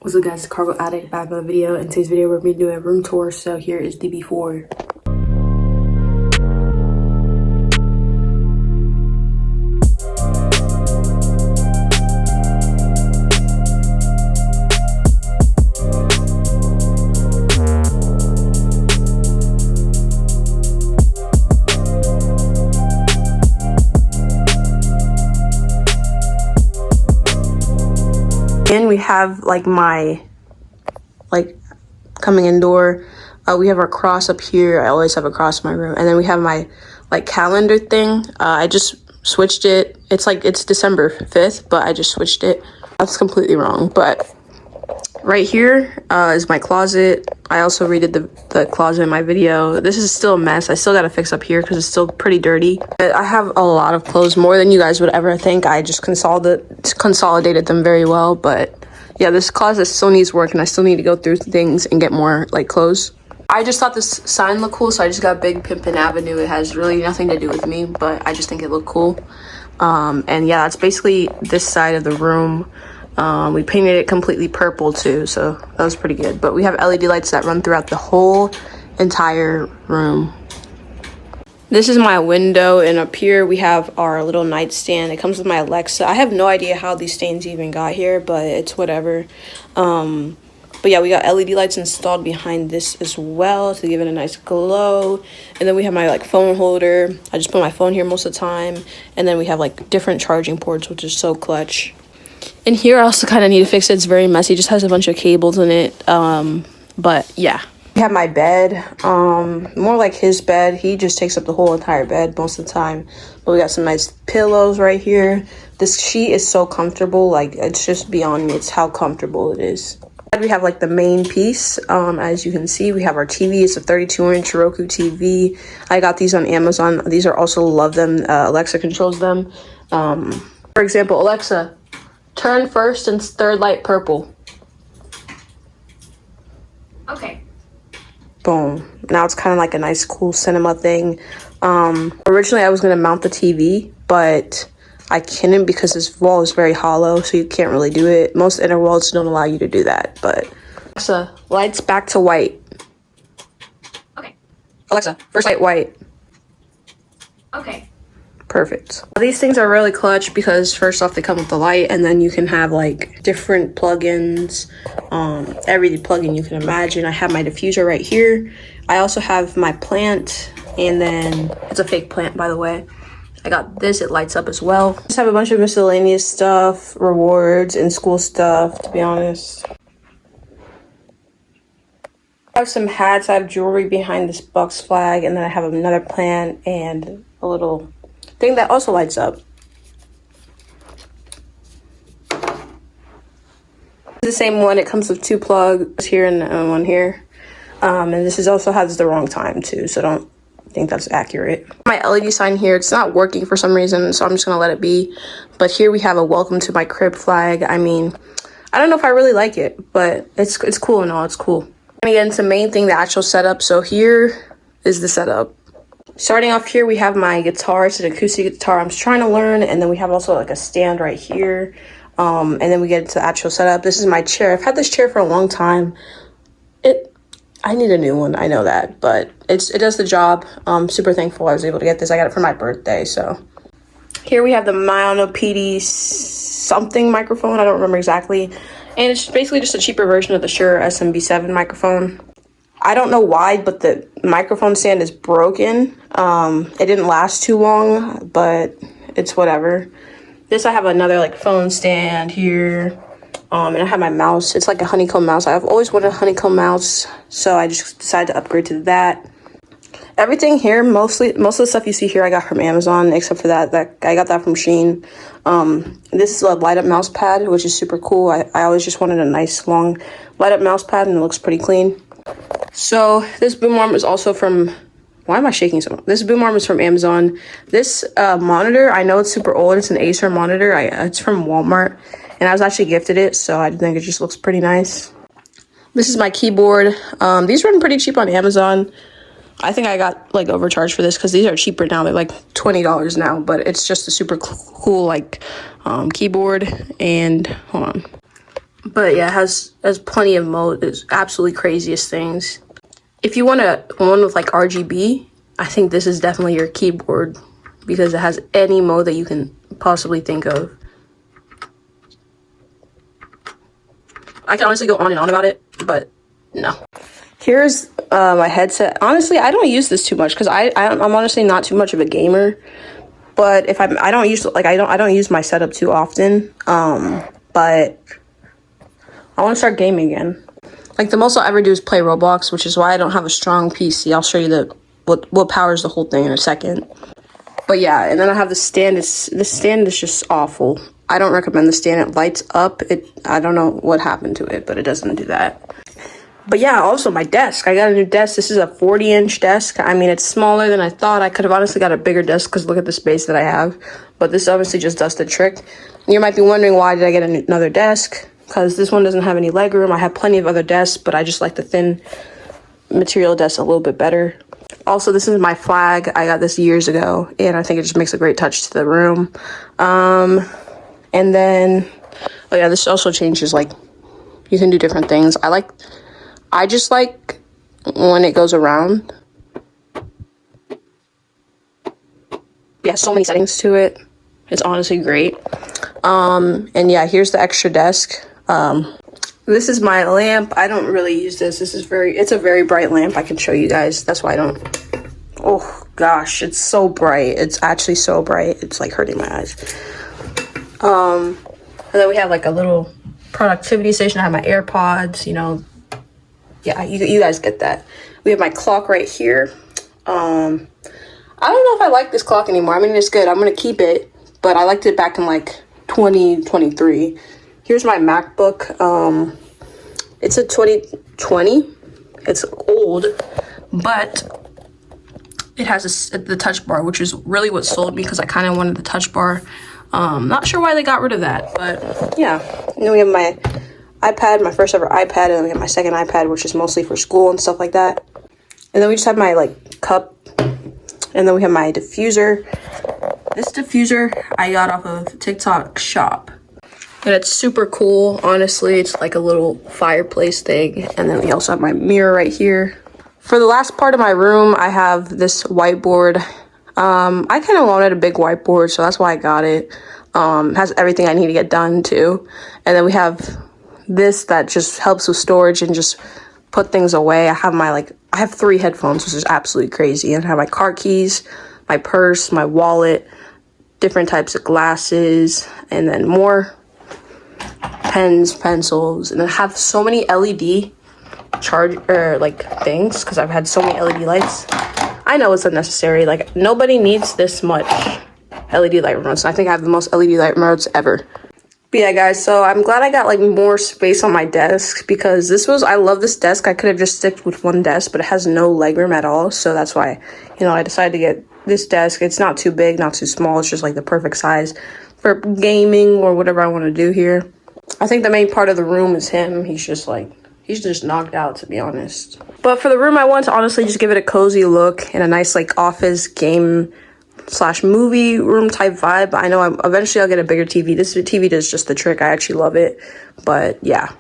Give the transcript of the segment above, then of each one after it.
What's up guys, Cargo Addict back with a video. In today's video we're going to be doing a room tour, so here is the before. And we have like my coming in door. We have our cross up here. I always have a cross in my room. And then we have my calendar thing. I just switched it. It's December 5th, but I just switched it. That's completely wrong. But right here is my closet. I also redid the closet in my video. This is still a mess. I still gotta fix up here because it's still pretty dirty. But I have a lot of clothes, more than you guys would ever think. I just consolidated them very well. But yeah, this closet still needs work and I still need to go through things and get more clothes. I just thought this sign looked cool, so I just got Big Pimpin' Avenue. It has really nothing to do with me, but I just think it looked cool. And yeah, that's basically this side of the room. We painted it completely purple too, so that was pretty good. But we have LED lights that run throughout the whole entire room. This is my window, and up here we have our little nightstand. It comes with my Alexa. I have no idea how these stains even got here, but it's whatever. But yeah, we got LED lights installed behind this as well to give it a nice glow. And then we have my phone holder. I just put my phone here most of the time. And then we have different charging ports, which is so clutch. And here I also kind of need to fix it. It's very messy. It just has a bunch of cables in it. But yeah. We have my bed, more like his bed. He just takes up the whole entire bed most of the time. But we got some nice pillows right here. This sheet is so comfortable. It's just beyond me. It's how comfortable it is. We have the main piece. As you can see, we have our TV. It's a 32-inch Roku TV. I got these on Amazon. These are also, love them. Alexa controls them. For example, Alexa, turn first and third light purple. Okay. Boom. Now it's kind of like a nice cool cinema thing. Originally I was going to mount the TV, but I couldn't because this wall is very hollow, so you can't really do it. Most inner walls don't allow you to do that. But Alexa, lights back to white. Okay. Alexa, first light white. Okay. Perfect. These things are really clutch because first off they come with the light, and then you can have different plugins, every plugin you can imagine. I have my diffuser right here. I also have my plant, and then it's a fake plant, by the way. I got this, it lights up as well. Just have a bunch of miscellaneous stuff, rewards and school stuff, to be honest. I have some hats, I have jewelry behind this Bucks flag, and then I have another plant and a little thing that also lights up. The same one, it comes with two plugs here and one here. And this also has the wrong time too, so don't think that's accurate. My LED sign here, it's not working for some reason, so I'm just gonna let it be. But here we have a welcome to my crib flag. I mean, I don't know if I really like it, but it's cool and all, it's cool. And again, it's the main thing, the actual setup. So here is the setup. Starting off here, we have my guitar. It's an acoustic guitar I'm just trying to learn. And then we have also a stand right here. And then we get into the actual setup. This is my chair. I've had this chair for a long time. I need a new one, I know that, but it does the job. I'm super thankful I was able to get this. I got it for my birthday, so. Here we have the Maono PD something microphone. I don't remember exactly. And it's basically just a cheaper version of the Shure SMB7 microphone. I don't know why, but the microphone stand is broken. It didn't last too long, but it's whatever. This, I have another phone stand here. And I have my mouse. It's like a honeycomb mouse. I've always wanted a honeycomb mouse, so I just decided to upgrade to that. Everything here, most of the stuff you see here I got from Amazon, except for that I got that from Shein. This is a light up mouse pad, which is super cool. I always just wanted a nice long light up mouse pad, and it looks pretty clean. So this boom arm is also from, why am I shaking so much? This boom arm is from Amazon. This monitor, I know it's super old. It's an Acer monitor. It's from Walmart, and I was actually gifted it, so I think it just looks pretty nice. This is my keyboard. These run pretty cheap on Amazon. I think I got overcharged for this because these are cheaper now. They're $20 now, but it's just a super cool keyboard. And hold on. But yeah, it has plenty of mode. It's absolutely craziest things. If you want one with like RGB, I think this is definitely your keyboard because it has any mode that you can possibly think of. I can honestly go on and on about it, but no. Here's my headset. Honestly, I don't use this too much because I'm honestly not too much of a gamer. But if I don't use my setup too often. But I want to start gaming again. Like the most I'll ever do is play Roblox, which is why I don't have a strong PC. I'll show you what powers the whole thing in a second. But yeah, and then I have the stand. The stand is just awful. I don't recommend the stand. It lights up. I don't know what happened to it, but it doesn't do that. But yeah, also my desk. I got a new desk. This is a 40-inch desk. I mean, it's smaller than I thought. I could have honestly got a bigger desk because look at the space that I have. But this obviously just does the trick. You might be wondering why did I get another desk? Because this one doesn't have any legroom. I have plenty of other desks, but I just like the thin material desk a little bit better. Also, this is my flag. I got this years ago, and I think it just makes a great touch to the room. And then, oh yeah, this also changes, like, you can do different things. I just like when it goes around. Yeah, so many settings to it. It's honestly great. And yeah, here's the extra desk. This is my lamp. I don't really use this. It's a very bright lamp. I can show you guys. That's why I don't. Oh gosh, it's so bright. It's actually so bright. It's like hurting my eyes. And then we have like a little productivity station. I have my AirPods, you know. Yeah, you guys get that. We have my clock right here. I don't know if I like this clock anymore. I mean, it's good. I'm going to keep it, but I liked it back in like 2023. Here's my MacBook. It's a 2020. It's old, but it has the touch bar, which is really what sold me because I kind of wanted the touch bar. Not sure why they got rid of that, but yeah. And then we have my iPad, my first ever iPad, and then we have my second iPad, which is mostly for school and stuff like that. And then we just have my like cup, and then we have my diffuser. This diffuser I got off of TikTok Shop, and it's super cool. Honestly, it's like a little fireplace thing. And then we also have my mirror right here. For the last part of my room, I have this whiteboard. I kind of wanted a big whiteboard, so that's why I got it. It has everything I need to get done too. And then we have this that just helps with storage and just put things away. I have 3 headphones, which is absolutely crazy. And I have my car keys, my purse, my wallet, different types of glasses, and then more pens, pencils, and then I have so many LED things because I've had so many LED lights. I know it's unnecessary. Like, nobody needs this much LED light remotes. I think I have the most LED light remotes ever. But yeah, guys, so I'm glad I got like more space on my desk because I love this desk. I could have just sticked with one desk, but it has no legroom at all. So that's why, I decided to get this desk. It's not too big, not too small. It's just like the perfect size for gaming or whatever I want to do here. I think the main part of the room is him. He's just knocked out, to be honest. But for the room, I want to honestly just give it a cozy look and a nice like office game / movie room type vibe. I know eventually I'll get a bigger TV. This TV does just the trick. I actually love it. But yeah,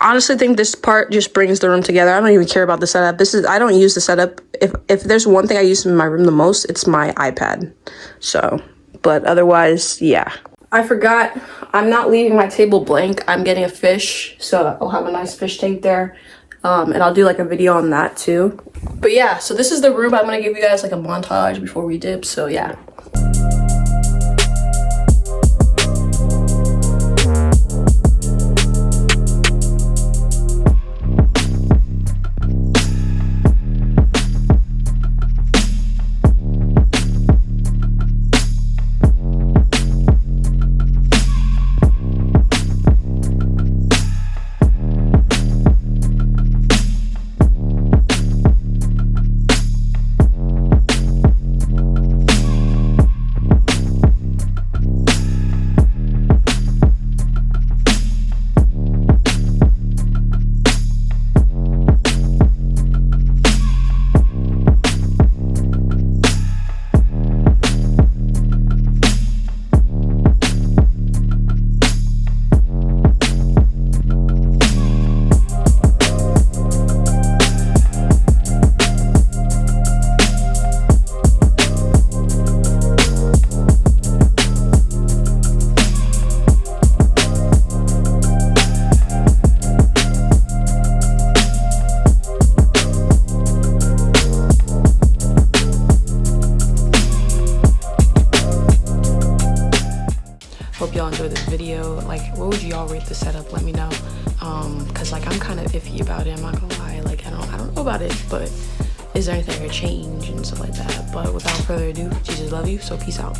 honestly think this part just brings the room together. I don't even care about the setup. I don't use the setup. If there's one thing I use in my room the most, it's my iPad. So, but otherwise, yeah. I forgot, I'm not leaving my table blank. I'm getting a fish, so I'll have a nice fish tank there. And I'll do like a video on that too. But yeah, so this is the room. I'm gonna give you guys like a montage before we dip, so yeah. enjoyed this video. Like, what would y'all rate the setup? Let me know. Cause like I'm kind of iffy about it. I'm not gonna lie. Like I don't know about it, but is there anything to change and stuff like that? But without further ado, Jesus love you. So peace out.